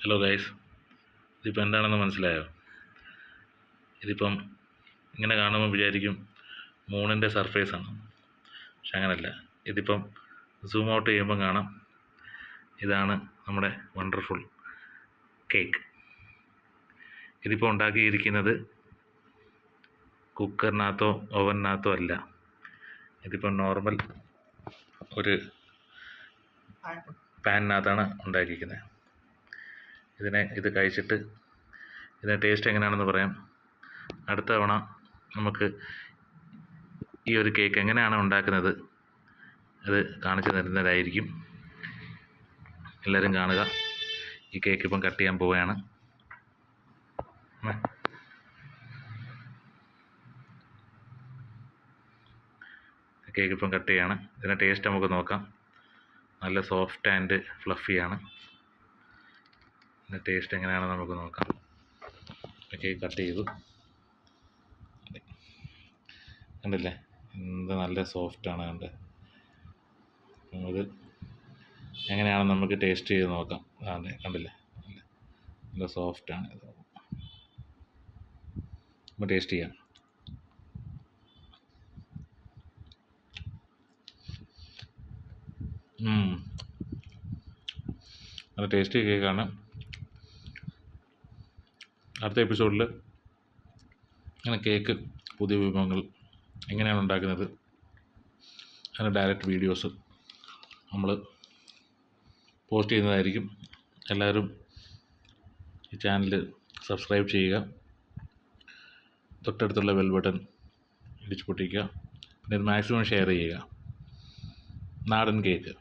Hello guys, ഇതിപ്പോൾ എന്താണെന്ന് മനസ്സിലായോ? ഇതിപ്പം ഇങ്ങനെ കാണുമ്പോൾ വിചാരിക്കും മൂണിൻ്റെ സർഫേസാണ്. പക്ഷെ അങ്ങനല്ല. ഇതിപ്പം സൂം ഔട്ട് ചെയ്യുമ്പം കാണാം ഇതാണ് നമ്മുടെ വണ്ടർഫുൾ കേക്ക്. ഇതിപ്പോൾ ഉണ്ടാക്കിയിരിക്കുന്നത് കുക്കറിനകത്തോ ഓവനിനകത്തോ അല്ല. ഇതിപ്പം നോർമൽ ഒരു പാനിനകത്താണ് ഉണ്ടാക്കിയിരിക്കുന്നത്. ഇത് കഴിച്ചിട്ട് ഇതിൻ്റെ ടേസ്റ്റ് എങ്ങനെയാണെന്ന് പറയാം. അടുത്ത തവണ നമുക്ക് ഈ ഒരു കേക്ക് എങ്ങനെയാണ് ഉണ്ടാക്കുന്നത് അത് കാണിച്ചു തരുന്നതായിരിക്കും. എല്ലാവരും കാണുക. ഈ കേക്ക് ഇപ്പം കട്ട് ചെയ്യാൻ പോവുകയാണ്. കേക്ക് ഇപ്പം കട്ട് ചെയ്യാണ്. ഇതിൻ്റെ ടേസ്റ്റ് നമുക്ക് നോക്കാം. നല്ല സോഫ്റ്റ് ആൻഡ് ഫ്ലഫിയാണ്. ഇതിൻ്റെ ടേസ്റ്റ് എങ്ങനെയാണെന്ന് നമുക്ക് നോക്കാം. കേക്ക് കട്ട് ചെയ്തു, കണ്ടില്ലേ എന്ത് നല്ല സോഫ്റ്റാണ്. ഇത് എങ്ങനെയാണെന്ന് നമുക്ക് ടേസ്റ്റ് ചെയ്ത് നോക്കാം. അതെ, കണ്ടില്ലേ നല്ല സോഫ്റ്റാണ്. ഇത് നമുക്ക് ടേസ്റ്റ് ചെയ്യാം. നല്ല ടേസ്റ്റി കേക്കാണ്. അടുത്ത എപ്പിസോഡിൽ ഇങ്ങനെ കേക്ക് പുതിയ വിഭവങ്ങൾ എങ്ങനെയാണ് ഉണ്ടാക്കുന്നത് അതിൻ്റെ ഡയറക്റ്റ് വീഡിയോസ് നമ്മൾ പോസ്റ്റ് ചെയ്യുന്നതായിരിക്കും. എല്ലാവരും ഈ ചാനൽ സബ്സ്ക്രൈബ് ചെയ്യുക, തൊട്ടടുത്തുള്ള ബെൽ ബട്ടൺ ഇടിച്ചു പൊട്ടിക്കുക, പിന്നെ ഇത് മാക്സിമം ഷെയർ ചെയ്യുക. നാടൻ കേക്ക്